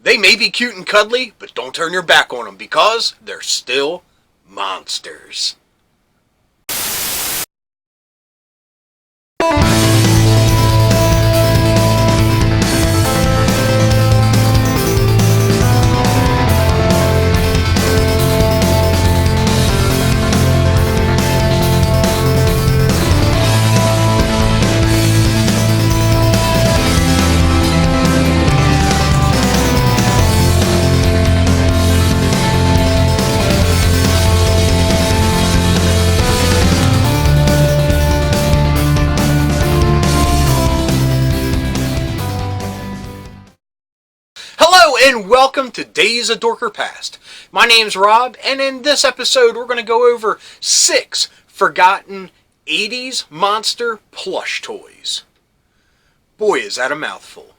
They may be cute and cuddly, but don't turn your back on them because they're still monsters. Hello and welcome to Days of Dorker Past. My name's Rob, and in this episode we're going to go over 6 forgotten 80s monster plush toys. Boy, is that a mouthful.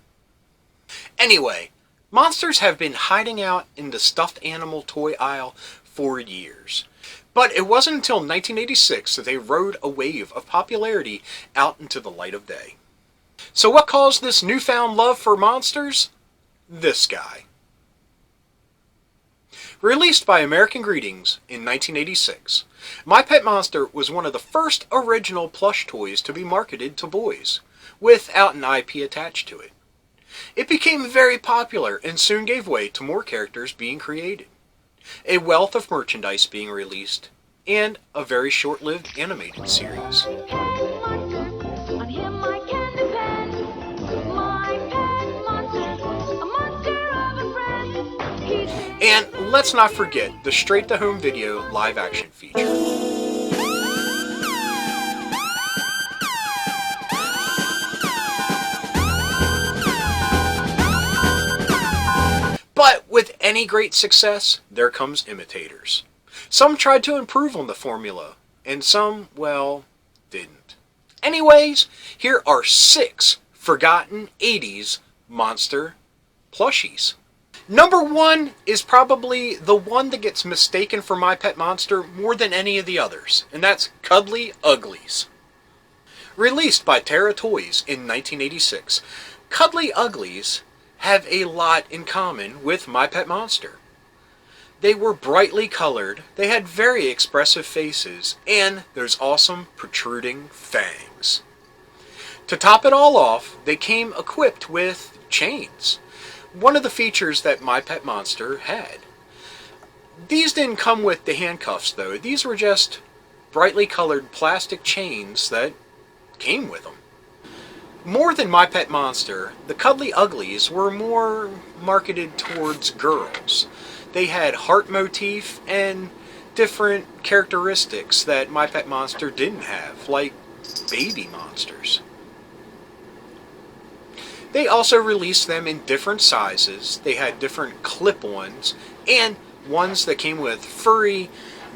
Anyway, monsters have been hiding out in the stuffed animal toy aisle for years. But it wasn't until 1986 that they rode a wave of popularity out into the light of day. So what caused this newfound love for monsters? This guy. Released by American Greetings in 1986, My Pet Monster was one of the first original plush toys to be marketed to boys, without an IP attached to it. It became very popular and soon gave way to more characters being created, a wealth of merchandise being released, and a very short-lived animated series. And let's not forget the straight-to-home video live-action feature. But with any great success, there comes imitators. Some tried to improve on the formula, and some, well, didn't. Anyways, here are 6 forgotten 80s monster plushies. Number 1 is probably the one that gets mistaken for My Pet Monster more than any of the others, and that's Cuddly Uglies. Released by Terra Toys in 1986, Cuddly Uglies have a lot in common with My Pet Monster. They were brightly colored, they had very expressive faces, and there's awesome protruding fangs. To top it all off, they came equipped with chains. One of the features that My Pet Monster had. These didn't come with the handcuffs though, these were just brightly colored plastic chains that came with them. More than My Pet Monster, the Cuddly Uglies were more marketed towards girls. They had heart motif and different characteristics that My Pet Monster didn't have, like baby monsters. They also released them in different sizes. They had different clip-ons and ones that came with furry,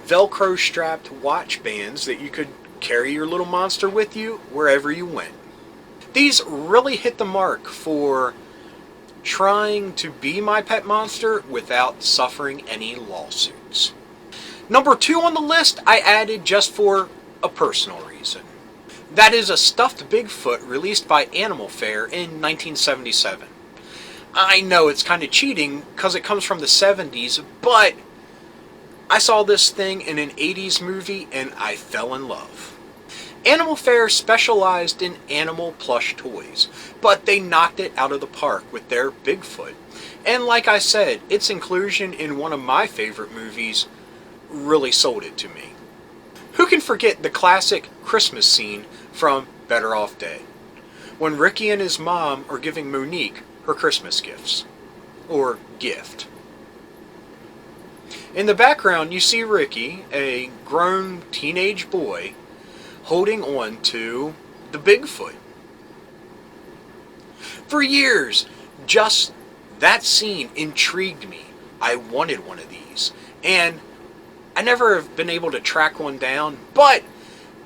Velcro-strapped watch bands that you could carry your little monster with you wherever you went. These really hit the mark for trying to be My Pet Monster without suffering any lawsuits. Number 2 on the list I added just for a personal reason. That is a stuffed Bigfoot released by Animal Fair in 1977. I know it's kind of cheating because it comes from the 70s, but I saw this thing in an 80s movie and I fell in love. Animal Fair specialized in animal plush toys, but they knocked it out of the park with their Bigfoot. And like I said, its inclusion in one of my favorite movies really sold it to me. Who can forget the classic Christmas scene from Better Off Dead, when Ricky and his mom are giving Monique her Christmas gifts, or gift. In the background you see Ricky, a grown teenage boy, holding on to the Bigfoot. For years, just that scene intrigued me. I wanted one of these, and I never have been able to track one down, but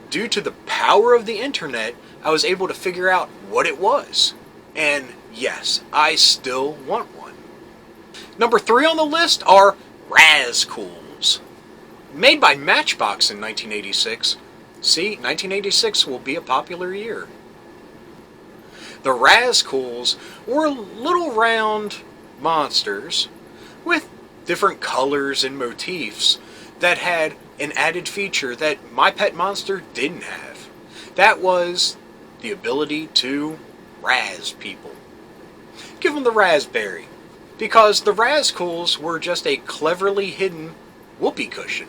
due to the power of the internet, I was able to figure out what it was. And yes, I still want one. Number 3 on the list are Razcools. Made by Matchbox in 1986. See, 1986 will be a popular year. The Razcools were little round monsters with different colors and motifs that had an added feature that My Pet Monster didn't have. That was the ability to razz people. Give them the raspberry, because the Razcools were just a cleverly hidden whoopee cushion.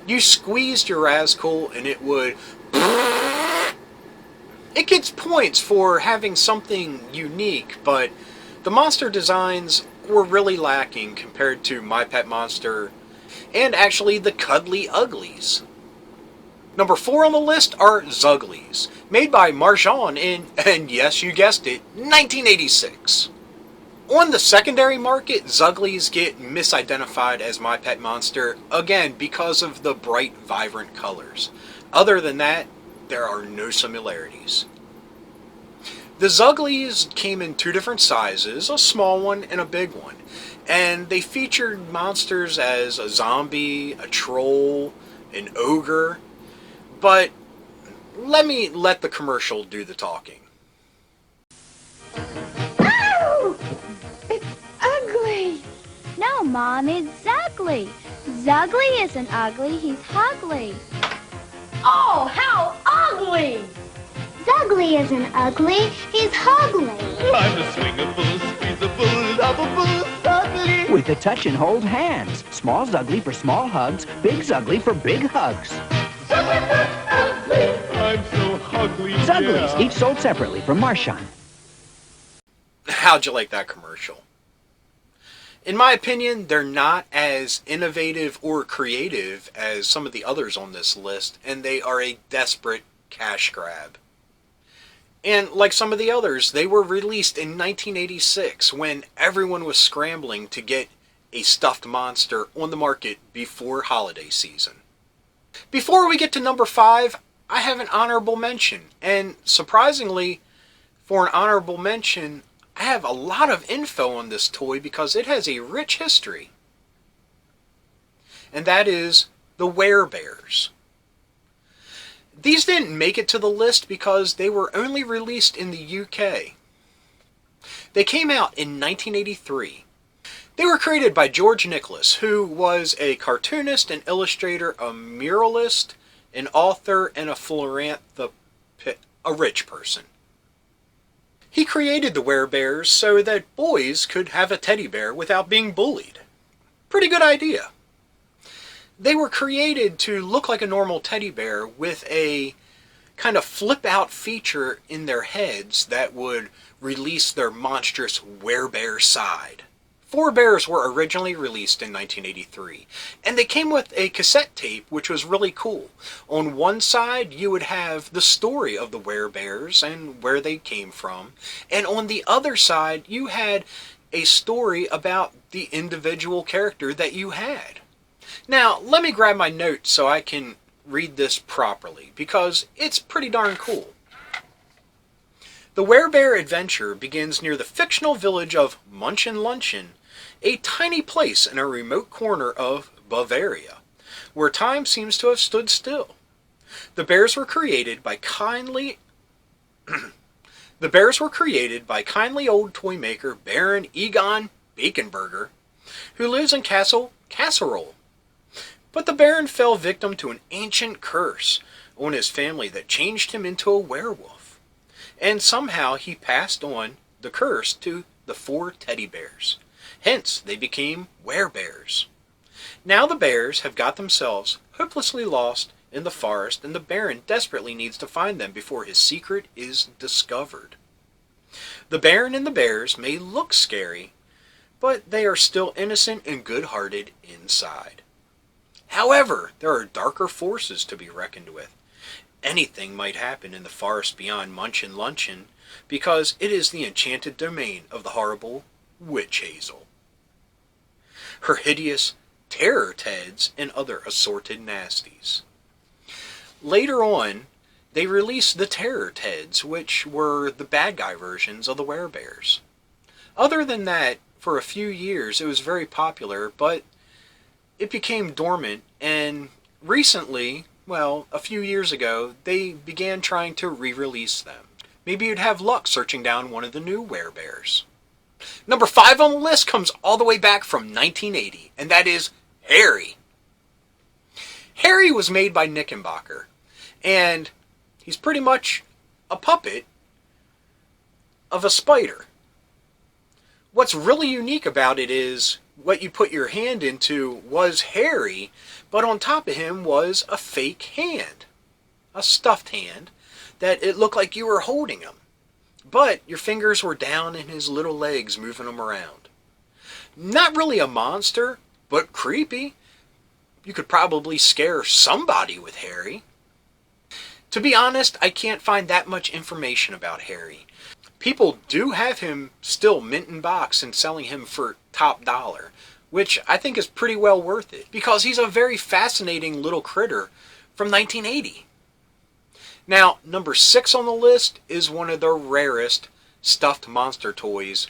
You squeezed your Razcool and it would... It gets points for having something unique, but the monster designs were really lacking compared to My Pet Monster and actually the Cuddly Uglies. Number 4 on the list are Zugglies, made by Marjan in, and yes, you guessed it, 1986. On the secondary market, Zugglies get misidentified as My Pet Monster, again, because of the bright, vibrant colors. Other than that, there are no similarities. The Zugglies came in 2 different sizes, a small one and a big one, and they featured monsters as a zombie, a troll, an ogre, but let the commercial do the talking. Oh! It's ugly! No, Mom, it's Zuggly. Zuggly isn't ugly, he's hugly. Oh, how ugly! Zuggly isn't ugly, he's hugly. I'm a swingable, squeezable, lovable, ugly. With a touch and hold hands. Small Zuggly for small hugs, big Zuggly for big hugs. I'm so ugly. Zugglies, yeah. each sold separately from Marjan. How'd you like that commercial? In my opinion, they're not as innovative or creative as some of the others on this list, and they are a desperate cash grab. And like some of the others, they were released in 1986 when everyone was scrambling to get a stuffed monster on the market before holiday season. Before we get to number 5, I have an honorable mention, and surprisingly, for an honorable mention, I have a lot of info on this toy because it has a rich history. And that is the Werebears. These didn't make it to the list because they were only released in the UK. They came out in 1983. They were created by George Nicholas, who was a cartoonist, an illustrator, a muralist, an author, and a philanthropist, a rich person. He created the Werebears so that boys could have a teddy bear without being bullied. Pretty good idea. They were created to look like a normal teddy bear with a kind of flip-out feature in their heads that would release their monstrous werebear side. 4 bears were originally released in 1983, and they came with a cassette tape, which was really cool. On one side, you would have the story of the werebears and where they came from, and on the other side, you had a story about the individual character that you had. Now, let me grab my notes so I can read this properly, because it's pretty darn cool. The Werebear adventure begins near the fictional village of Munchin Luncheon, a tiny place in a remote corner of Bavaria, where time seems to have stood still. The bears were created by kindly old toy maker Baron Egon Baconburger, who lives in Castle Casserole. But the Baron fell victim to an ancient curse on his family that changed him into a werewolf. And somehow he passed on the curse to the 4 teddy bears. Hence, they became werebears. Now the bears have got themselves hopelessly lost in the forest, and the Baron desperately needs to find them before his secret is discovered. The Baron and the bears may look scary, but they are still innocent and good-hearted inside. However, there are darker forces to be reckoned with. Anything might happen in the forest beyond Munchin Luncheon, because it is the enchanted domain of the horrible Witch Hazel. Her hideous terror Teds and other assorted nasties. Later on, they released the Terror Teds, which were the bad guy versions of the Werebears. Other than that, for a few years it was very popular, but it became dormant, and recently, well, a few years ago, they began trying to re-release them. Maybe you'd have luck searching down one of the new Werebears. Number 5 on the list comes all the way back from 1980, and that is Harry. Harry was made by Knickerbocker, and he's pretty much a puppet of a spider. What's really unique about it is what you put your hand into was Harry, but on top of him was a fake hand, a stuffed hand, that it looked like you were holding him. But your fingers were down in his little legs moving him around. Not really a monster, but creepy. You could probably scare somebody with Harry. To be honest, I can't find that much information about Harry. People do have him still mint in box and selling him for top dollar, which I think is pretty well worth it, because he's a very fascinating little critter from 1980. Now, number 6 on the list is one of the rarest stuffed monster toys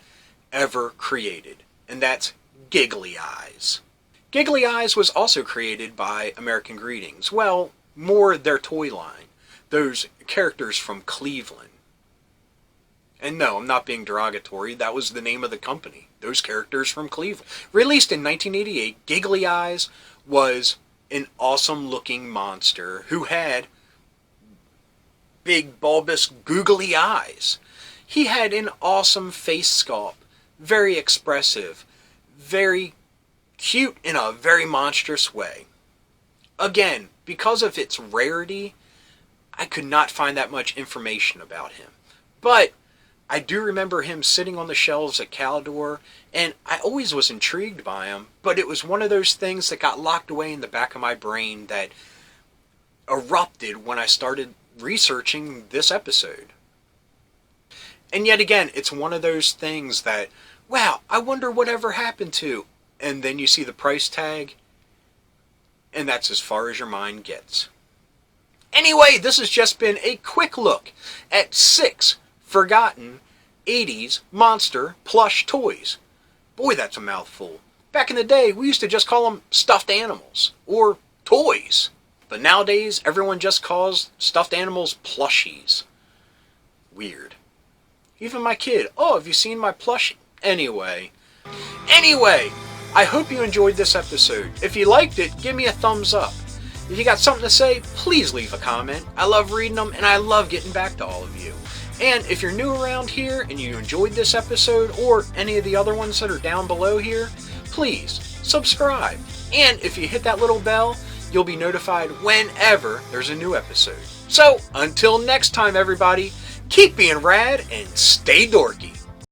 ever created, and that's Giggly Eyes. Giggly Eyes was also created by American Greetings. Well, more their toy line, those characters from Cleveland. And no, I'm not being derogatory, that was the name of the company, those characters from Cleveland. Released in 1988, Giggly Eyes was an awesome looking monster who had big, bulbous, googly eyes. He had an awesome face sculpt, very expressive, very cute in a very monstrous way. Again, because of its rarity, I could not find that much information about him. But I do remember him sitting on the shelves at Caldor, and I always was intrigued by him, but it was one of those things that got locked away in the back of my brain that erupted when I started researching this episode. And yet again, it's one of those things that, wow, I wonder whatever happened to, and then you see the price tag, and that's as far as your mind gets. Anyway, this has just been a quick look at 6 forgotten 80s monster plush toys. Boy, that's a mouthful. Back in the day, we used to just call them stuffed animals, or toys. But nowadays, everyone just calls stuffed animals plushies. Weird. Even my kid, oh, have you seen my plushie? Anyway, I hope you enjoyed this episode. If you liked it, give me a thumbs up. If you got something to say, please leave a comment. I love reading them, and I love getting back to all of you. And if you're new around here and you enjoyed this episode or any of the other ones that are down below here, please subscribe. And if you hit that little bell, you'll be notified whenever there's a new episode. So, until next time, everybody, keep being rad and stay dorky.